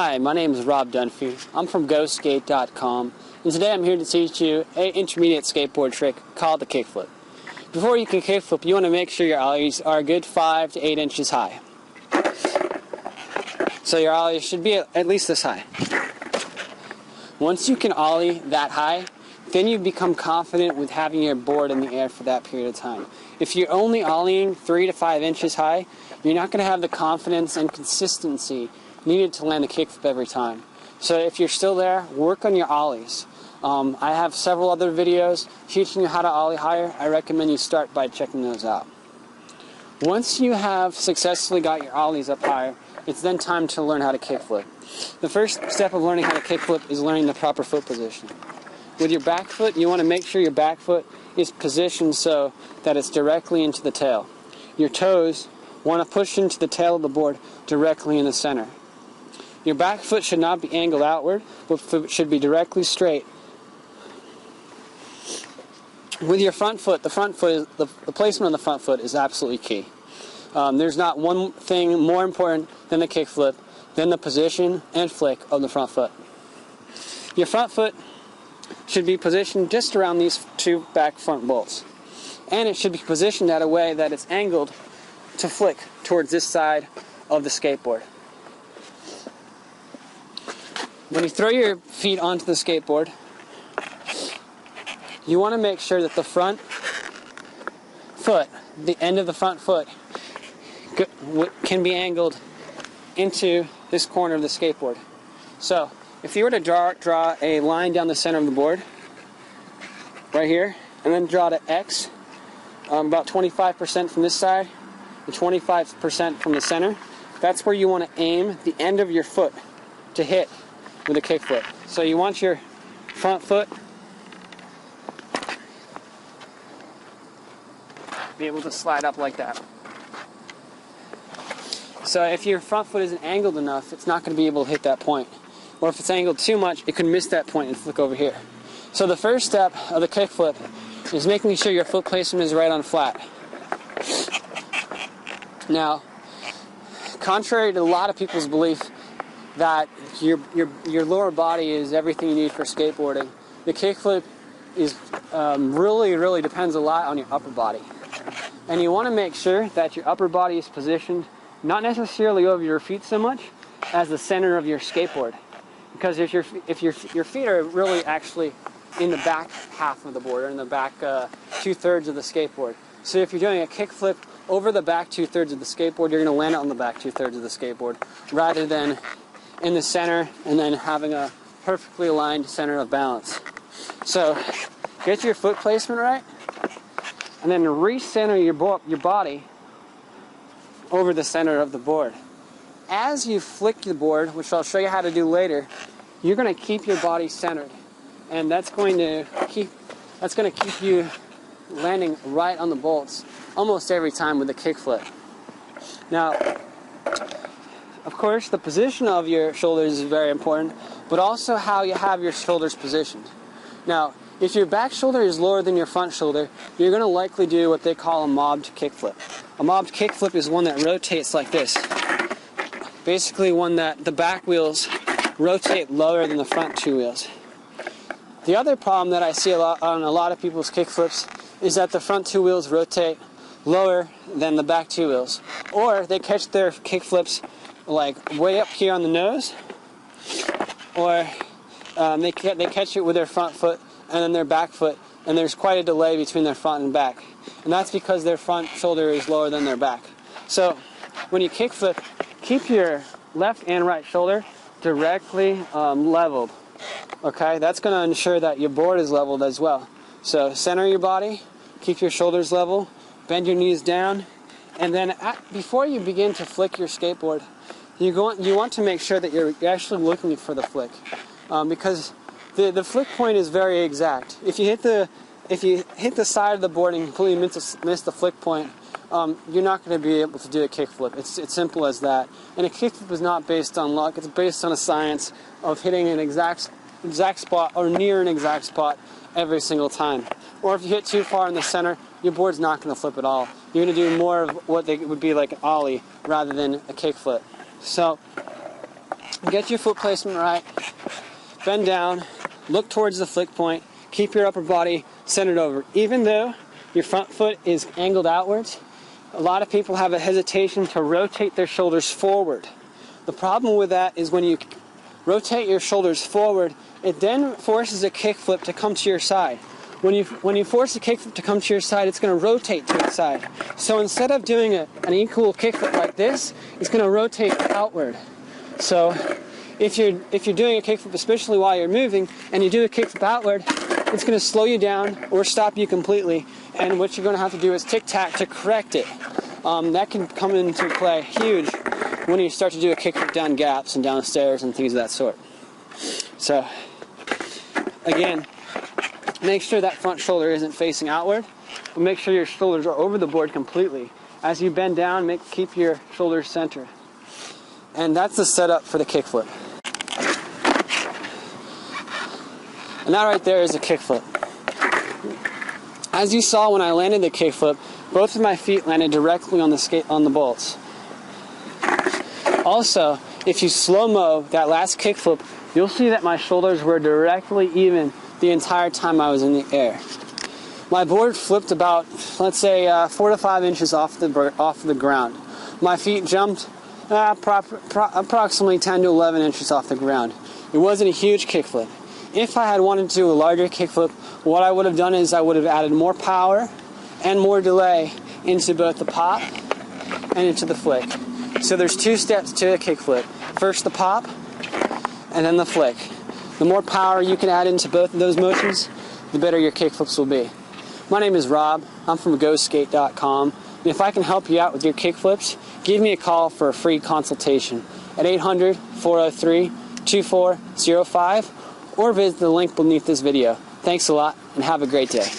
Hi, my name is Rob Dunphy. I'm from GOSKATE.com, and today I'm here to teach you an intermediate skateboard trick called the kickflip. Before you can kickflip, you want to make sure your ollies are a good 5 to 8 inches high. So your ollie should be at least this high. Once you can ollie that high, then you become confident with having your board in the air for that period of time. If you're only ollieing 3 to 5 inches high, you're not going to have the confidence and consistency needed to land a kickflip every time. So if you're still there, work on your ollies. I have several other videos teaching you how to ollie higher. I recommend you start by checking those out. Once you have successfully got your ollies up higher, it's then time to learn how to kickflip. The first step of learning how to kickflip is learning the proper foot position. With your back foot, you want to make sure your back foot is positioned so that it's directly into the tail. Your toes want to push into the tail of the board directly in the center. Your back foot should not be angled outward, but should be directly straight. With your front foot, the placement of the front foot is absolutely key. There's not one thing more important than the kickflip than the position and flick of the front foot. Your front foot should be positioned just around these two back front bolts. And it should be positioned at a way that it's angled to flick towards this side of the skateboard. When you throw your feet onto the skateboard, you want to make sure that the front foot, the end of the front foot, can be angled into this corner of the skateboard. So, if you were to draw a line down the center of the board, right here, and then draw to X, about 25% from this side and 25% from the center, that's where you want to aim the end of your foot to hit with a kickflip. So you want your front foot be able to slide up like that. So if your front foot isn't angled enough, it's not going to be able to hit that point. Or if it's angled too much, it could miss that point and flick over here. So the first step of the kickflip is making sure your foot placement is right on flat. Now, contrary to a lot of people's belief that your lower body is everything you need for skateboarding, the kickflip is really depends a lot on your upper body. And you want to make sure that your upper body is positioned not necessarily over your feet so much as the center of your skateboard. Because if your feet are really actually in the back half of the board, or in the back 2/3 of the skateboard. So if you're doing a kickflip over the back 2/3 of the skateboard, you're going to land it on the back 2/3 of the skateboard, rather than in the center and then having a perfectly aligned center of balance. So get your foot placement right, and then recenter your body over the center of the board. As you flick the board, which I'll show you how to do later, you're going to keep your body centered, and that's going to keep you landing right on the bolts almost every time with a kickflip. Now, of course, the position of your shoulders is very important, but also how you have your shoulders positioned. Now, if your back shoulder is lower than your front shoulder, you're going to likely do what they call a mobbed kickflip. A mobbed kickflip is one that rotates like this. Basically one that the back wheels rotate lower than the front two wheels. The other problem that I see on a lot of people's kickflips is that the front two wheels rotate lower than the back two wheels. Or they catch their kickflips like way up here on the nose, or they catch it with their front foot and then their back foot, and there's quite a delay between their front and back. And that's because their front shoulder is lower than their back. So when you kickflip, keep your left and right shoulder directly leveled. Okay, that's going to ensure that your board is leveled as well. So center your body, keep your shoulders level, bend your knees down, and then before you begin to flick your skateboard, you want to make sure that you're actually looking for the flick, because the flick point is very exact. If you hit the side of the board and completely miss the flick point, you're not going to be able to do a kickflip. It's simple as that. And a kickflip is not based on luck. It's based on a science of hitting an exact spot or near an exact spot every single time. Or if you hit too far in the center, your board's not going to flip at all. You're going to do more of what would be like an ollie rather than a kickflip. So Get your foot placement right, bend down, look towards the flick point, keep your upper body centered over. Even though your front foot is angled outwards, a lot of people have a hesitation to rotate their shoulders forward. The problem with that is when you rotate your shoulders forward, it then forces a kickflip to come to your side. When you force a kickflip to come to your side, it's going to rotate to its side. So instead of doing an equal kickflip like this, it's going to rotate outward. So if you're doing a kickflip, especially while you're moving, and you do a kickflip outward, it's going to slow you down or stop you completely. And what you're going to have to do is tic-tac to correct it. That can come into play huge when you start to do a kickflip down gaps and down stairs and things of that sort. So, again, make sure that front shoulder isn't facing outward. And make sure your shoulders are over the board completely. As you bend down, keep your shoulders centered. And that's the setup for the kickflip. And that right there is a kickflip. As you saw when I landed the kickflip, both of my feet landed directly on the bolts. Also, if you slow-mo that last kickflip, you'll see that my shoulders were directly even the entire time I was in the air. My board flipped about, let's say, 4 to 5 inches off the ground. My feet jumped approximately 10 to 11 inches off the ground. It wasn't a huge kickflip. If I had wanted to do a larger kickflip, what I would have done is I would have added more power and more delay into both the pop and into the flick. So there's 2 steps to a kickflip. First the pop, and then the flick. The more power you can add into both of those motions, the better your kickflips will be. My name is Rob. I'm from GOSKATE.com. And if I can help you out with your kickflips, give me a call for a free consultation at 800-403-2405 or visit the link beneath this video. Thanks a lot and have a great day.